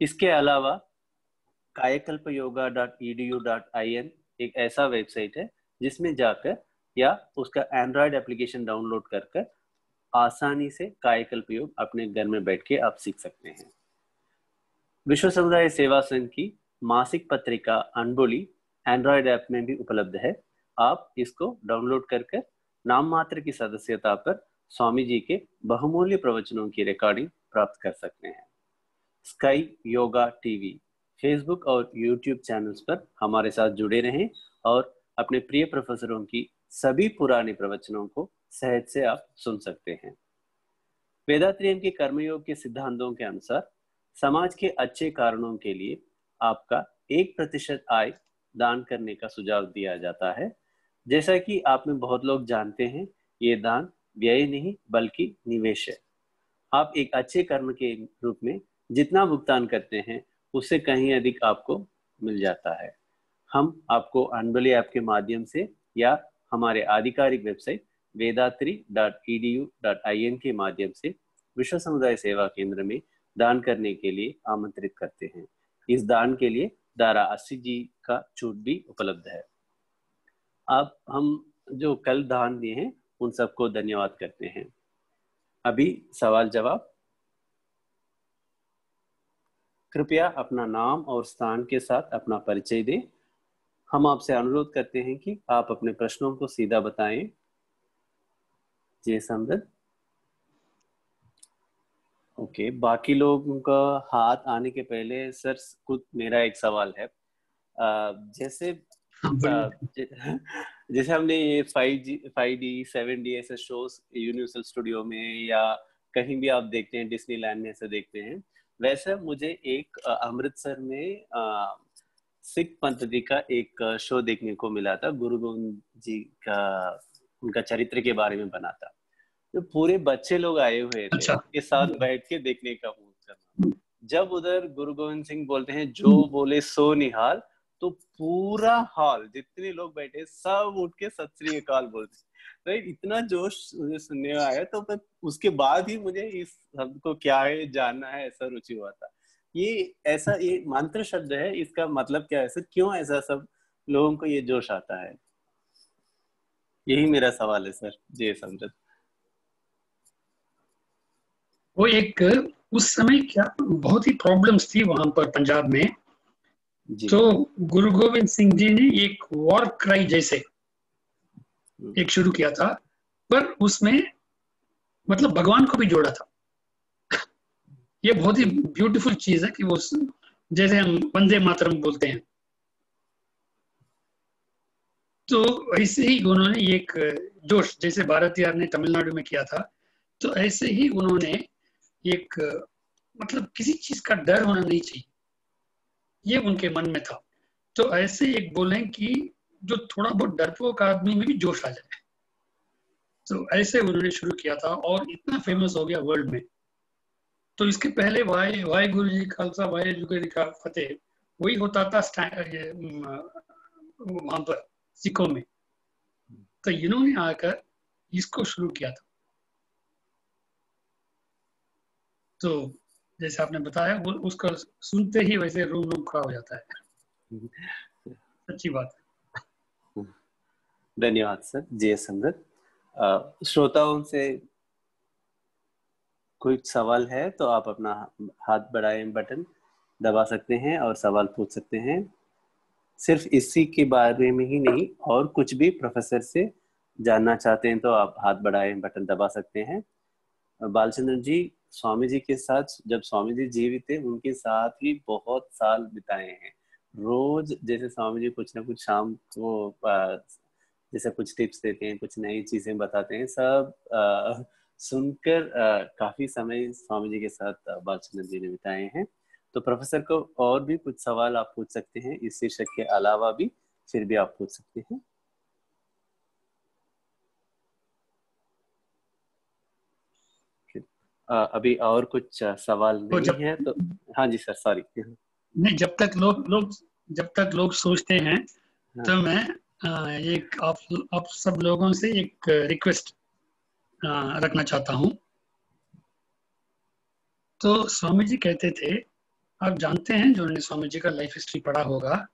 इसके अलावा कायाकल्पयोगा.edu.in एक ऐसा वेबसाइट है जिसमें जाकर या उसका एंड्रॉयड एप्लीकेशन डाउनलोड कर आसानी से कायाकल्प योग अपने घर में बैठ के आप सीख सकते हैं। विश्व समुदाय सेवा संघ की मासिक पत्रिका अनबोली एंड्रॉयड ऐप में भी उपलब्ध है। आप इसको डाउनलोड कर नाम मात्र की सदस्यता पर स्वामी जी के बहुमूल्य प्रवचनों की रिकॉर्डिंग प्राप्त कर सकते हैं। स्काई योगा टीवी फेसबुक और यूट्यूब चैनल्स पर हमारे साथ जुड़े रहें और अपने प्रिय प्रोफेसरों की सभी पुराने प्रवचनों को सहज से आप सुन सकते हैं। वेदात्रियम के कर्मयोग के सिद्धांतों के अनुसार समाज के अच्छे कारणों के लिए आपका 1% आय दान करने का सुझाव दिया जाता है। जैसा कि आप में बहुत लोग जानते हैं, ये दान व्यय नहीं बल्कि निवेश है। आप एक अच्छे कर्म के रूप में जितना भुगतान करते हैं उससे कहीं अधिक आपको मिल जाता है। हम आपको अनबली ऐप के माध्यम से या हमारे आधिकारिक वेबसाइट vedatri.edu.in के माध्यम से विश्व समुदाय सेवा केंद्र में दान करने के लिए आमंत्रित करते हैं। इस दान के लिए धारा 80 जी का छूट भी उपलब्ध है। अब हम जो कल दान दिए हैं उन सबको धन्यवाद करते हैं। अभी सवाल जवाब। कृपया अपना नाम और स्थान के साथ अपना परिचय दें। हम आपसे अनुरोध करते हैं कि आप अपने प्रश्नों को सीधा बताएं। जी समृद्ध। ओके, बाकी लोगों का हाथ आने के पहले सर खुद मेरा एक सवाल है। जैसे जैसे हमने ये 5D 7D ऐसे शोज यूनिवर्सल स्टूडियो में या कहीं भी आप देखते हैं, डिज्नीलैंड में ऐसे देखते हैं, वैसे मुझे एक अमृतसर में सिख पंथी का एक शो देखने को मिला था। गुरु गोविंद जी का उनका चरित्र के बारे में बना था। तो पूरे बच्चे लोग आए हुए थे, अच्छा। उनके साथ बैठ के देखने का मूड करना। जब उधर गुरु गोविंद सिंह बोलते हैं जो बोले सो निहाल, तो पूरा हॉल जितने लोग बैठे सब उठ के सत श्री अकाल बोलते। राइट, इतना जोश मुझे सुनने में आया। तो उसके बाद ही मुझे इस शब्द को क्या है जानना है, ऐसा रुचि हुआ था। ये ऐसा ये मंत्र शब्द है, इसका मतलब क्या है सर? क्यों ऐसा सब लोगों को ये जोश आता है? यही मेरा सवाल है सर। जी समझ। वो एक उस समय क्या बहुत ही प्रॉब्लम्स थी वहां पर पंजाब में। जी। तो गुरु गोविंद सिंह जी ने एक वॉर क्राई जैसे एक शुरू किया था, पर उसमें मतलब भगवान को भी जोड़ा था। ये बहुत ही ब्यूटीफुल चीज है कि वो जैसे हम वंदे मातरम बोलते हैं, तो ऐसे ही उन्होंने एक जोश जैसे भारतीय ने तमिलनाडु में किया था, तो ऐसे ही उन्होंने एक मतलब किसी चीज का डर होना नहीं चाहिए, ये उनके मन में था। तो ऐसे एक बोले कि जो थोड़ा बहुत डरपोक आदमी में भी जोश आ जाए, तो ऐसे उन्होंने शुरू किया था और इतना फेमस हो गया वर्ल्ड में। तो इसके पहले वाहे गुरु जी खालसा वाहे जुगे का फतेह वही होता था वहां पर सिखों में। तो इन्होंने आकर इसको शुरू किया था। तो जैसे आपने बताया वो उसको सुनते ही वैसे रूम रूम खड़ा हो जाता है। सच्ची बात है। धन्यवाद सर। जी समृद्ध। श्रोताओं से कोई सवाल है तो आप अपना हाथ बढ़ाएं, बटन दबा सकते हैं और सवाल पूछ सकते हैं। सिर्फ इसी के बारे में ही नहीं, और कुछ भी प्रोफेसर से जानना चाहते हैं तो आप हाथ बढ़ाएं, बटन दबा सकते हैं। बालचंद्र जी, स्वामी जी के साथ, जब स्वामी जी जीवित थे उनके साथ भी बहुत साल बिताए हैं। रोज जैसे स्वामी जी कुछ ना कुछ शाम को जैसे कुछ टिप्स देते हैं, कुछ नई चीजें बताते हैं, सब सुनकर काफी समय स्वामी जी के साथ बालचंद्र जी ने बिताए हैं। तो प्रोफेसर को और भी कुछ सवाल आप पूछ सकते हैं, इस शीर्षक के अलावा भी फिर भी आप पूछ सकते हैं। अभी और कुछ सवाल तो नहीं है तो हाँ जी सर, सॉरी। नहीं, जब तक लोग सोचते हैं हाँ। तो मैं एक आप सब लोगों से एक रिक्वेस्ट रखना चाहता हूँ। तो स्वामी जी कहते थे, आप जानते हैं जो ने स्वामी जी का लाइफ हिस्ट्री पढ़ा होगा,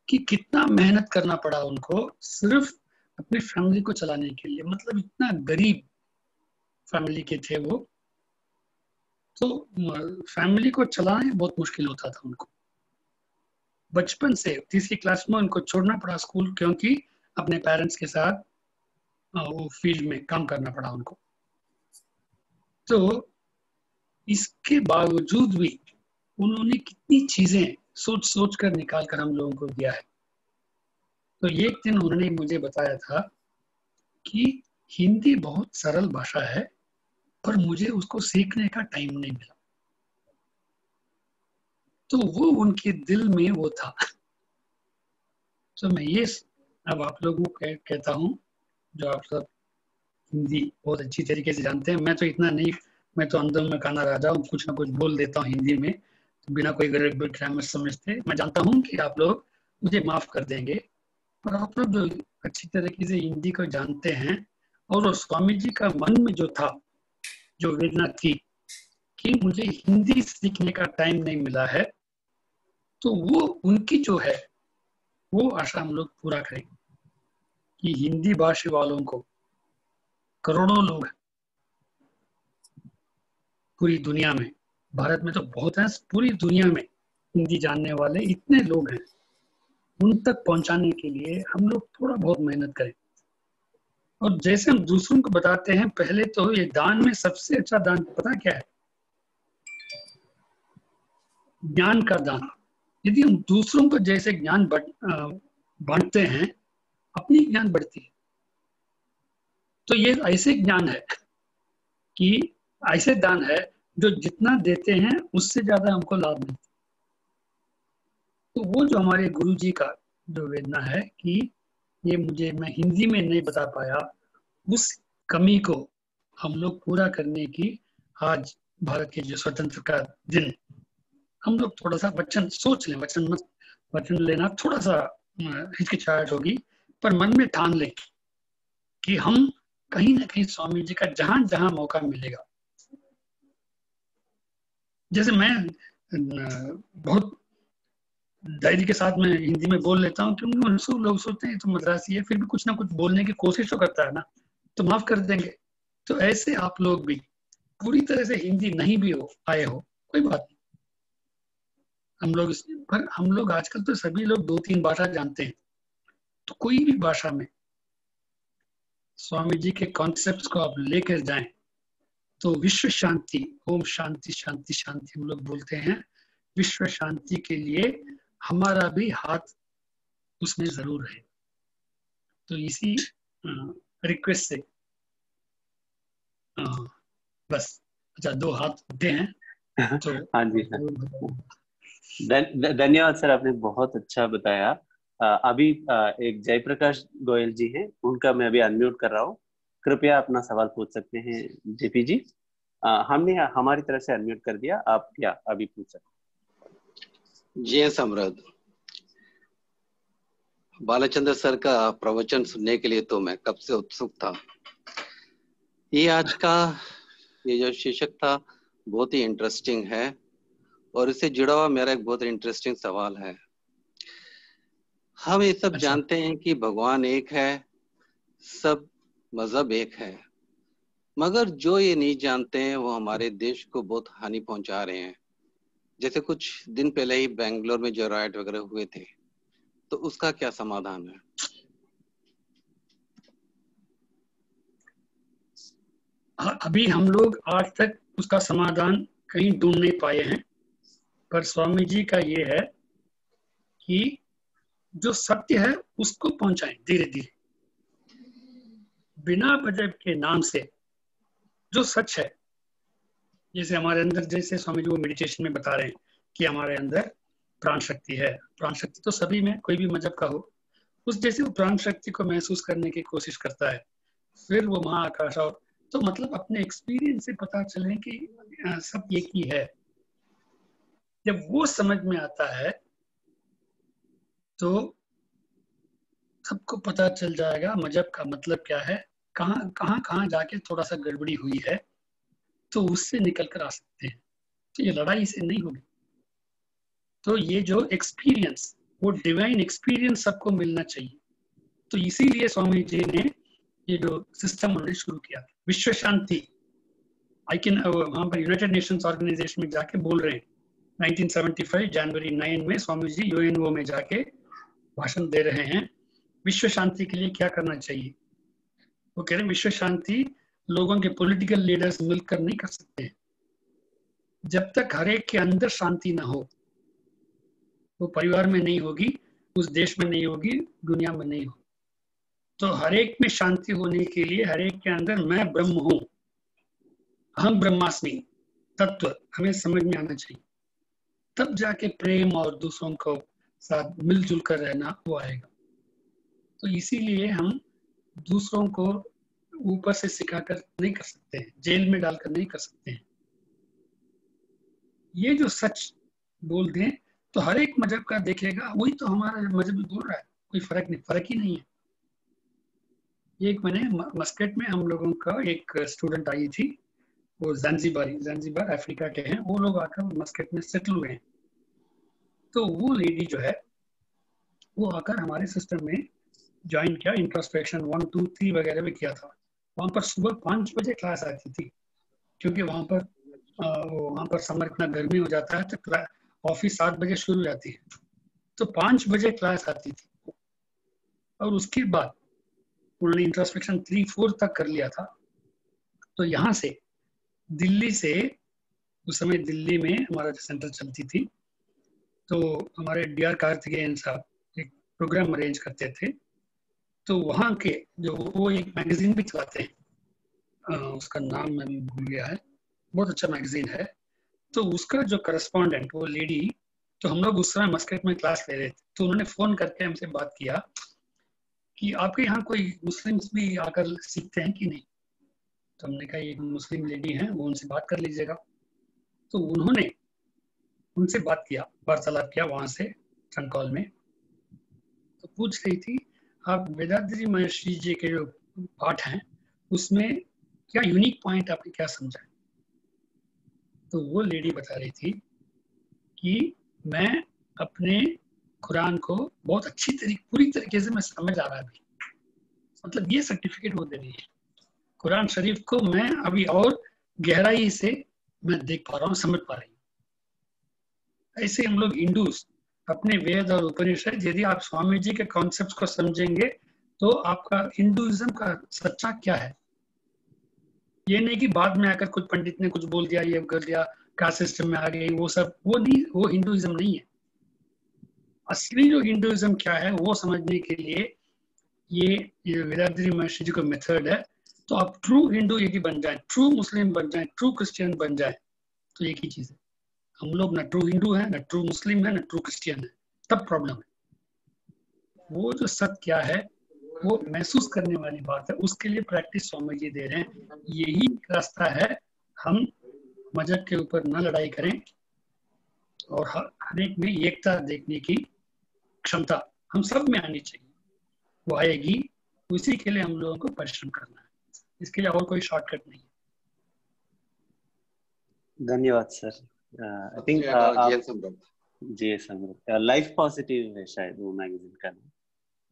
कि कितना मेहनत करना पड़ा उनको सिर्फ अपनी फैमिली को चलाने के लिए। मतलब इतना गरीब फैमिली के थे वो, तो फैमिली को चलाना बहुत मुश्किल होता था उनको। बचपन से तीसरी क्लास में उनको छोड़ना पड़ा स्कूल, क्योंकि अपने पेरेंट्स के साथ वो फील्ड में काम करना पड़ा उनको। तो इसके बावजूद भी उन्होंने कितनी चीजें सोच सोच कर निकाल कर हम लोगों को दिया है। तो एक दिन उन्होंने मुझे बताया था कि हिंदी बहुत सरल भाषा है, पर मुझे उसको सीखने का टाइम नहीं मिला। तो वो उनके दिल में वो था। तो मैं ये अब आप लोगों को कहता हूँ, जो आप सब हिंदी बहुत अच्छी तरीके से जानते हैं। मैं तो इतना नहीं, मैं तो अंदर में खाना राजा हूँ, कुछ ना कुछ बोल देता हूँ हिंदी में, तो बिना कोई ग्रामर समझते। मैं जानता हूँ कि आप लोग मुझे माफ कर देंगे, पर आप लोग जो अच्छी तरीके से हिंदी को जानते हैं, और स्वामी जी का मन में जो था, जो वेदना थी कि मुझे हिंदी सीखने का टाइम नहीं मिला है, तो वो उनकी जो है वो आशा हम लोग पूरा करें कि हिंदी भाषी वालों को करोड़ों लोग हैं पूरी दुनिया में। भारत में तो बहुत हैं, पूरी दुनिया में हिंदी जानने वाले इतने लोग हैं, उन तक पहुंचाने के लिए हम लोग थोड़ा बहुत मेहनत करें। और जैसे हम दूसरों को बताते हैं, पहले तो ये दान में सबसे अच्छा दान पता क्या है? ज्ञान का दान। यदि हम दूसरों को जैसे ज्ञान बांटते हैं, अपनी ज्ञान बढ़ती है। तो ये ऐसे ज्ञान है कि ऐसे दान है जो जितना देते हैं उससे ज्यादा हमको लाभ मिलता है। तो वो जो हमारे गुरु जी का जो वेदना है कि ये मुझे, मैं हिंदी में नहीं बता पाया, उस कमी को हम लोग पूरा करने की आज भारत के जो स्वतंत्र का दिन, हम लोग थोड़ा सा वचन सोच लें, वचन लेना थोड़ा सा हिचकिचाहट होगी, पर मन में ठान लें कि हम कहीं ना कहीं स्वामी जी का जहां जहां मौका मिलेगा। जैसे मैं बहुत धैर्य के साथ में हिंदी में बोल लेता हूँ, क्योंकि सब लोग सोचते हैं तो मद्रासी है, फिर भी कुछ ना कुछ बोलने की कोशिश तो करता है ना, तो माफ कर देंगे। तो ऐसे आप लोग भी पूरी तरह से हिंदी नहीं भी हो आए हो, कोई बात नहीं। हम लोग आजकल तो सभी लोग 2-3 भाषा जानते हैं, तो कोई भी भाषा में स्वामी जी के कॉन्सेप्ट्स को आप लेकर जाएं, तो विश्व शांति, ओम शांति शांति शांति हम लोग बोलते हैं, विश्व शांति के लिए हमारा भी हाथ उसमें जरूर है। तो इसी रिक्वेस्ट से बस, अच्छा 2 हाथ उठे हैं तो हाँ जी हाँ, धन्यवाद सर, आपने बहुत अच्छा बताया। अभी एक जयप्रकाश गोयल जी हैं, उनका मैं अभी अनम्यूट कर रहा हूँ। कृपया अपना सवाल पूछ सकते हैं जेपी जी। हमने हमारी तरफ से अनम्यूट कर दिया, आप क्या अभी पूछ सकते। जी समृद्ध, बालचंद्र सर का प्रवचन सुनने के लिए तो मैं कब से उत्सुक था। ये आज का ये जो शीर्षक था बहुत ही इंटरेस्टिंग है, और इससे जुड़ा हुआ मेरा एक बहुत इंटरेस्टिंग सवाल है। हम ये सब जानते हैं कि भगवान एक है, सब मजहब एक है, मगर जो ये नहीं जानते हैं वो हमारे देश को बहुत हानि पहुंचा रहे हैं। जैसे कुछ दिन पहले ही बेंगलोर में जो राइट वगैरह हुए थे, तो उसका क्या समाधान है? अभी हम लोग आज तक उसका समाधान कहीं ढूंढ नहीं पाए हैं, पर स्वामी जी का ये है कि जो सत्य है उसको पहुंचाएं धीरे धीरे, बिना बजट के नाम से जो सच है। जैसे हमारे अंदर, जैसे स्वामी जी वो मेडिटेशन में बता रहे हैं कि हमारे अंदर प्राण शक्ति है, प्राण शक्ति तो सभी में, कोई भी मजहब का हो, उस जैसे वो प्राण शक्ति को महसूस करने की कोशिश करता है। फिर वो महाआकाश, और तो मतलब अपने एक्सपीरियंस से पता चले कि सब एक ही है। जब वो समझ में आता है तो सबको पता चल जाएगा मजहब का मतलब क्या है, कहाँ कहाँ कहाँ जाके थोड़ा सा गड़बड़ी हुई है, तो उससे निकल कर आ सकते हैं। तो ये लड़ाई से नहीं होगी। तो ये जो एक्सपीरियंस, वो डिवाइन एक्सपीरियंस सबको मिलना चाहिए। तो इसीलिए स्वामी जी ने ये जो सिस्टम उन्होंने शुरू किया, विश्व शांति। आई कैन वहां पर यूनाइटेड नेशंस ऑर्गेनाइजेशन में जाके बोल रहे हैं 1975 जनवरी 9 में स्वामी जी यूएनओ में जाके भाषण दे रहे हैं, विश्व शांति के लिए क्या करना चाहिए। वो कह रहे हैं विश्व शांति लोगों के पॉलिटिकल लीडर्स मिलकर नहीं कर सकते। जब तक हर एक के अंदर शांति ना हो, वो परिवार में नहीं होगी, उस देश में नहीं होगी, दुनिया में नहीं होगी। तो हर एक में शांति होने के लिए हर एक के अंदर मैं ब्रह्म हूं, अहम ब्रह्मास्मि तत्व हमें समझ में आना चाहिए। तब जाके प्रेम और दूसरों को साथ मिलजुल कर रहना वो आएगा। तो इसीलिए हम दूसरों को ऊपर से सिखाकर नहीं कर सकते हैं, जेल में डालकर नहीं कर सकते हैं। ये जो सच बोल दें तो हर एक मजहब का देखेगा, वही तो हमारा मजहब बोल रहा है, कोई फर्क ही नहीं है। ये एक मैंने मस्कट में हम लोगों का एक स्टूडेंट आई थी, वो ज़ांज़ीबार अफ्रीका के हैं, वो लोग आकर मस्कट में सेटल हुए हैं। तो वो लेडी जो है वो आकर हमारे सिस्टम में ज्वाइन किया, इंट्रोस्पेक्शन 1, 2, 3 वगैरह भी किया था। वहाँ पर सुबह 5 बजे क्लास आती थी, क्योंकि वहाँ पर समर इतना गर्मी हो जाता है तो ऑफिस 7 बजे शुरू हो जाती है, तो 5 बजे क्लास आती थी। और उसके बाद उन्होंने इंट्रोस्पेक्शन 3, 4 तक कर लिया था। तो यहाँ से दिल्ली से, उस समय दिल्ली में हमारा सेंटर चलती थी, तो हमारे DR कार्तिकेयन साहब एक प्रोग्राम अरेंज करते थे। तो वहाँ के जो वो एक मैगजीन भी चलाते हैं, उसका नाम मैं भूल गया है, बहुत अच्छा मैगजीन है। तो उसका जो करस्पॉन्डेंट वो लेडी, तो हम लोग उस समय मस्कट में क्लास ले रहे थे, तो उन्होंने फोन करके हमसे बात किया कि आपके यहाँ कोई मुस्लिम्स भी आकर सीखते हैं कि नहीं। तो हमने कहा ये मुस्लिम लेडी हैं, वो उनसे बात कर लीजिएगा। तो उन्होंने उनसे बात किया, वार्तालाप किया वहां से ट्रंक कॉल में। तो पूछ रही थी आप वेदांतजी महर्षि जी के जो पाठ हैं उसमें क्या यूनिक पॉइंट आपने क्या समझा। तो वो लेडी बता रही थी कि मैं अपने कुरान को बहुत पूरी तरीके से मैं समझ आ रहा अभी, मतलब ये सर्टिफिकेट वो दे रही है, कुरान शरीफ को मैं अभी और गहराई से मैं देख पा रहा हूँ, समझ पा रही हूँ। ऐसे हम लोग हिंदूज अपने वेद और उपनिषद, यदि आप स्वामी जी के कॉन्सेप्ट को समझेंगे तो आपका हिंदुइज्म का सच्चा क्या है। ये नहीं कि बाद में आकर कुछ पंडित ने कुछ बोल दिया, ये कर दिया, कास्ट सिस्टम में आ गई, वो सब वो नहीं, वो हिंदुइज्म नहीं है। असली जो हिंदुइज्म क्या है वो समझने के लिए ये वेदांतजी महर्षि जी का मेथड है। तो आप ट्रू हिंदू यदि बन जाए, ट्रू मुस्लिम बन जाए, ट्रू क्रिश्चियन बन जाए, तो एक ही चीज है, हम लोग ना ट्रू हिंदू है, ना ट्रू मुस्लिम है, ना ट्रू क्रिश्चियन है, तब प्रॉब्लम है। वो जो सत्य क्या है वो महसूस करने वाली बात है, उसके लिए प्रैक्टिस स्वामी जी दे रहे हैं। यही रास्ता है, हम मजहब के ऊपर न लड़ाई करें और हर एक में एकता देखने की क्षमता हम सब में आनी चाहिए, वो आएगी। उसी के लिए हम लोगों को परिश्रम करना है, इसके लिए और कोई शॉर्टकट नहीं है। धन्यवाद सर। आई थिंक जी समृद्ध लाइफ पॉजिटिव है शायद वो मैगजीन का नाम।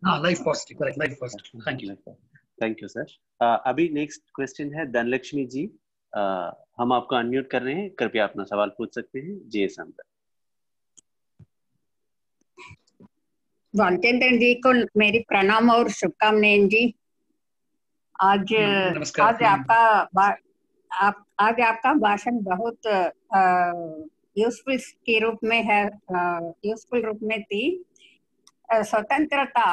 हाँ, life positive, correct, life positive. Thank you sir. अभी नेक्स्ट क्वेश्चन है धनलक्ष्मी जी, हम आपको अनम्यूट कर रहे हैं, कृपया अपना सवाल पूछ सकते हैं। जी समृद्ध। भालचंद्रन जी को मेरी प्रणाम और शुभकामनाएं जी। आज नमस्कार। आज आपका भाषण बहुत यूजफुल के रूप में है, यूजफुल रूप में थी। स्वतंत्रता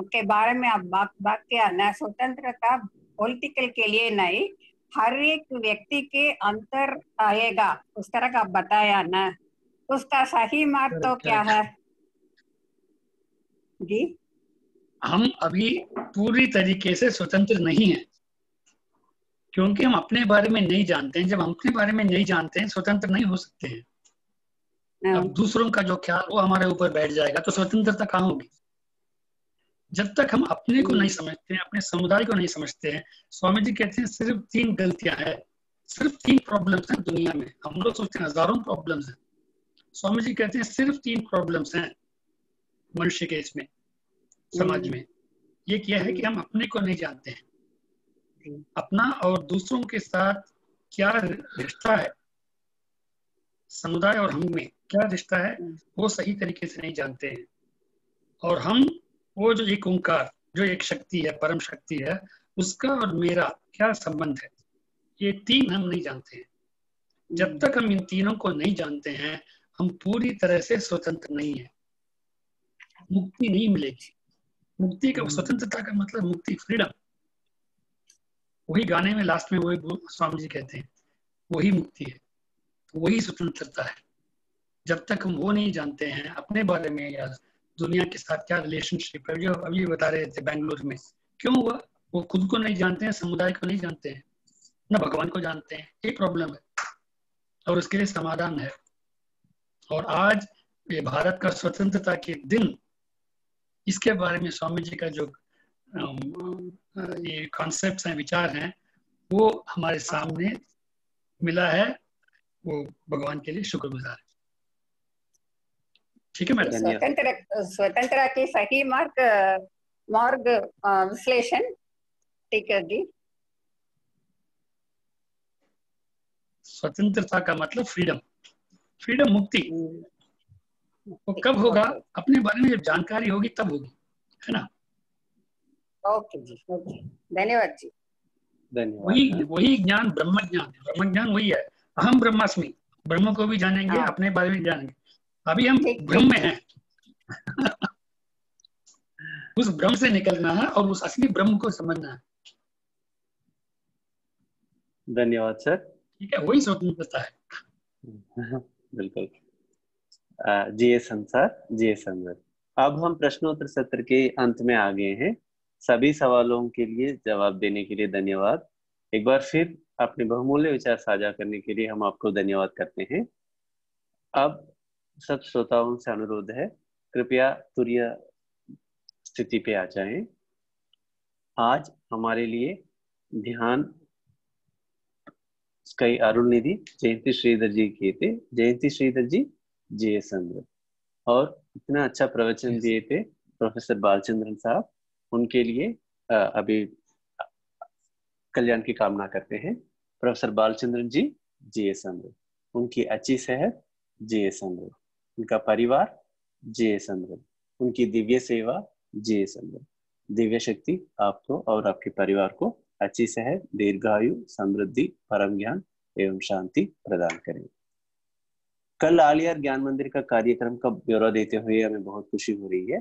के बारे में आप बात किया ना। स्वतंत्रता पॉलिटिकल के लिए नहीं, हर एक व्यक्ति के अंतर आएगा, उस तरह का बताया ना। उसका सही मार्ग तो क्या है जी? हम अभी पूरी तरीके से स्वतंत्र नहीं हैं, क्योंकि हम अपने बारे में नहीं जानते हैं। जब हम अपने बारे में नहीं जानते हैं, स्वतंत्र नहीं हो सकते हैं। अब दूसरों का जो ख्याल वो हमारे ऊपर बैठ जाएगा तो स्वतंत्रता कहाँ होगी? जब तक हम अपने को नहीं समझते हैं, अपने समुदाय को नहीं समझते हैं। स्वामी जी कहते हैं सिर्फ 3 गलतियां हैं, सिर्फ 3 प्रॉब्लम्स हैं दुनिया में। हम लोग सोचते हैं हजारों प्रॉब्लम्स हैं, स्वामी जी कहते हैं सिर्फ 3 प्रॉब्लम्स हैं मनुष्य के इसमें समाज में। ये क्या है कि हम अपने को नहीं जानते हैं, अपना और दूसरों के साथ क्या रिश्ता है, समुदाय और हम में क्या रिश्ता है, वो सही तरीके से नहीं जानते हैं। और हम वो जो एक ओंकार, जो एक शक्ति है, परम शक्ति है, उसका और मेरा क्या संबंध है, ये 3 हम नहीं जानते हैं। जब तक हम इन तीनों को नहीं जानते हैं, हम पूरी तरह से स्वतंत्र नहीं है, मुक्ति नहीं मिलेगी। मुक्ति का, स्वतंत्रता का मतलब मुक्ति, फ्रीडम। वही गाने में लास्ट में वही स्वामी जी कहते हैं, वही मुक्ति है, वही स्वतंत्रता है। जब तक हम वो नहीं जानते हैं अपने बारे में या दुनिया के साथ क्या रिलेशनशिप है, जो अभी बता रहे थे बेंगलुरु में क्यों हुआ, वो खुद को नहीं जानते हैं, समुदाय को नहीं जानते हैं, न भगवान को जानते हैं। ये प्रॉब्लम है और उसके लिए समाधान है। और आज ये भारत का स्वतंत्रता के दिन, इसके बारे में स्वामी जी का जो ये कॉन्सेप्ट्स हैं, विचार हैं, वो हमारे सामने मिला है। वो भगवान के लिए शुक्रगुजार है। ठीक है मैडम? स्वतंत्रता की सही मार्ग विश्लेषण। ठीक है जी। स्वतंत्रता का मतलब फ्रीडम, फ्रीडम, मुक्ति। वो कब होगा? अपने बारे में जब जानकारी होगी तब होगी, है ना? ओके जी, ओके, धन्यवाद जी। धन्यवाद। वही ज्ञान ब्रह्म ज्ञान है। ब्रह्म ज्ञान वही है, अहम ब्रह्मास्मि। ब्रह्म को भी जानेंगे, अपने बारे में जानेंगे। अभी हम ब्रह्म में हैं। उस ब्रह्म से निकलना है और उस असली ब्रह्म को समझना है। धन्यवाद सर। ठीक है, वही स्वतंत्रता है। बिल्कुल। जी संसार, जी संदर। अब हम प्रश्नोत्तर सत्र के अंत में आ गए हैं। सभी सवालों के लिए जवाब देने के लिए धन्यवाद। एक बार फिर अपने बहुमूल्य विचार साझा करने के लिए हम आपको धन्यवाद करते हैं। अब सब श्रोताओं से अनुरोध है, कृपया तुरीय स्थिति पे आ जाएं। आज हमारे लिए ध्यान कई अरुण निधि जयंती श्रीधर जी किए थे। जयंती श्रीधर जी, जी चंद्र, और इतना अच्छा प्रवचन दिए थे प्रोफेसर बालचंद्रन साहब। उनके लिए अभी कल्याण की कामना करते हैं। प्रोफेसर बालचंद्रन जी, जी चंद्र, उनकी अच्छी सेहत, जी चंद्र, उनका परिवार, जी चंद्र, उनकी दिव्य सेवा, जी चंद्र। दिव्य शक्ति आपको और आपके परिवार को अच्छी सेहत, दीर्घायु, समृद्धि, परम ज्ञान एवं शांति प्रदान करें। कल आलियार ज्ञान मंदिर का कार्यक्रम का ब्यौरा देते हुए हमें बहुत खुशी हो रही है।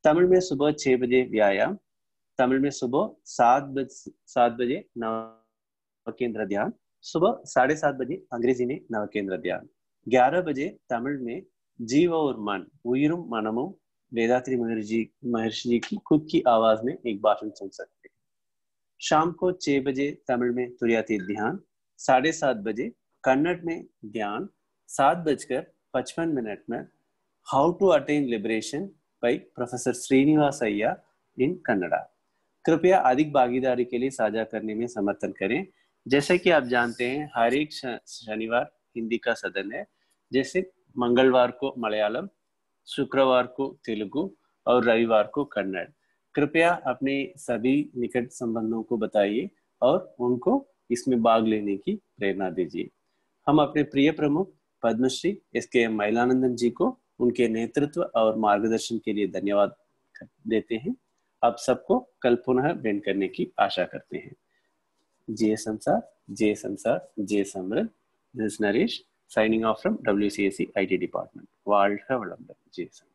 तमिल में सुबह 6 बजे व्यायाम, तमिल में सुबह 7 बजे नवकेंद्र ध्यान, सुबह 7:30 बजे अंग्रेजी में नवकेंद्र ध्यान, 11 बजे तमिल में जीव और मन, उयिरुम मनमुम, वेदात्री महर्षि जी की खुद की आवाज में एक भाषण सुन सकते हैं। शाम को 6 बजे तमिल में तुरीयातीत ध्यान, 7:30 बजे कन्नड़ में ध्यान, 7:55 में how to attain liberation by professor Srinivas Ayya in Kannada. कृपया अधिक भागीदारी के लिए साझा करने में समर्थन करें। जैसे कि आप जानते हैं, हर एक शनिवार हिंदी का सदन है। जैसे मंगलवार को मलयालम, शुक्रवार को तेलुगु और रविवार को कन्नड़। कृपया अपने सभी निकट संबंधों को बताइए और उनको इसमें भाग लेने की प्रेरणा दीजिए। हम अपने प्रिय प्रमुख पद्मश्री SKM मैलानंदन जी को उनके नेतृत्व और मार्गदर्शन के लिए धन्यवाद देते हैं। आप सबको कल पुनः भेंट करने की आशा करते हैं। जय संसार, जय संसार, जय समृद्ध। This is Naresh signing off from WCSE IT department. வாழ்க வளமுடன். ஜெய்